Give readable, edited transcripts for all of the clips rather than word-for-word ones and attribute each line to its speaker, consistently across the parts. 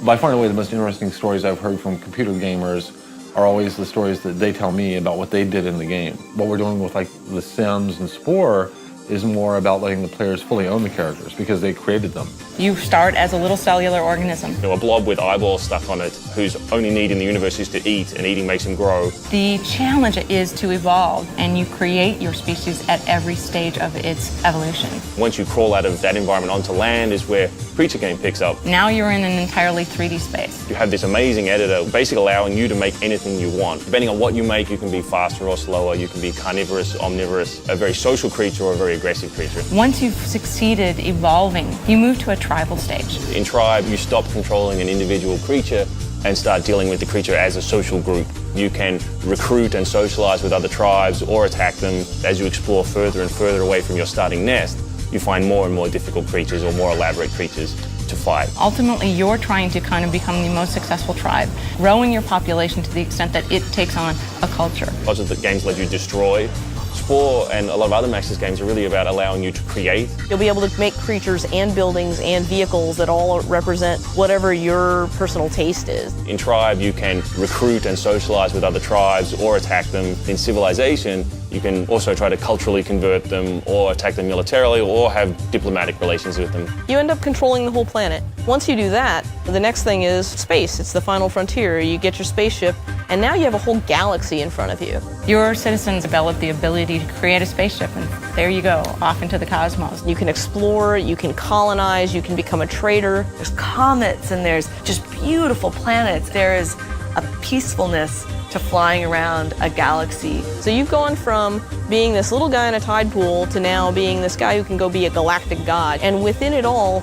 Speaker 1: By far and away, the most interesting stories I've heard from computer gamers are always the stories that they tell me about what they did in the game. What we're doing with like The Sims and Spore is more about letting the players fully own the characters because they created them.
Speaker 2: You start as a little cellular organism.
Speaker 3: You know, a blob with eyeballs stuck on it whose only need in the universe is to eat, and eating makes him grow.
Speaker 2: The challenge is to evolve, and you create your species at every stage of its evolution.
Speaker 3: Once you crawl out of that environment onto land is where Creature Game picks up.
Speaker 2: Now you're in an entirely 3D space.
Speaker 3: You have this amazing editor basically allowing you to make anything you want. Depending on what you make, you can be faster or slower, you can be carnivorous, omnivorous, a very social creature or a very aggressive creature.
Speaker 2: Once you've succeeded evolving, you move to a tribal stage.
Speaker 3: In Tribe, you stop controlling an individual creature and start dealing with the creature as a social group. You can recruit and socialize with other tribes or attack them. As you explore further and further away from your starting nest, you find more and more difficult creatures or more elaborate creatures to fight.
Speaker 2: Ultimately, you're trying to kind of become the most successful tribe, growing your population to the extent that it takes on a culture.
Speaker 3: Lots of the games let you destroy. Spore and a lot of other Maxis games are really about allowing you to create.
Speaker 4: You'll be able to make creatures and buildings and vehicles that all represent whatever your personal taste is.
Speaker 3: In Tribe, you can recruit and socialize with other tribes or attack them. In Civilization, you can also try to culturally convert them or attack them militarily or have diplomatic relations with them.
Speaker 4: You end up controlling the whole planet. Once you do that, the next thing is space. It's the final frontier. You get your spaceship, and now you have a whole galaxy in front of you.
Speaker 2: Your citizens develop the ability to create a spaceship, and there you go, off into the cosmos.
Speaker 4: You can explore, you can colonize, you can become a trader.
Speaker 5: There's comets and there's just beautiful planets. There is a peacefulness to flying around a galaxy.
Speaker 4: So you've gone from being this little guy in a tide pool to now being this guy who can go be a galactic god. And within it all,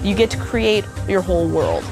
Speaker 4: you get to create your whole world.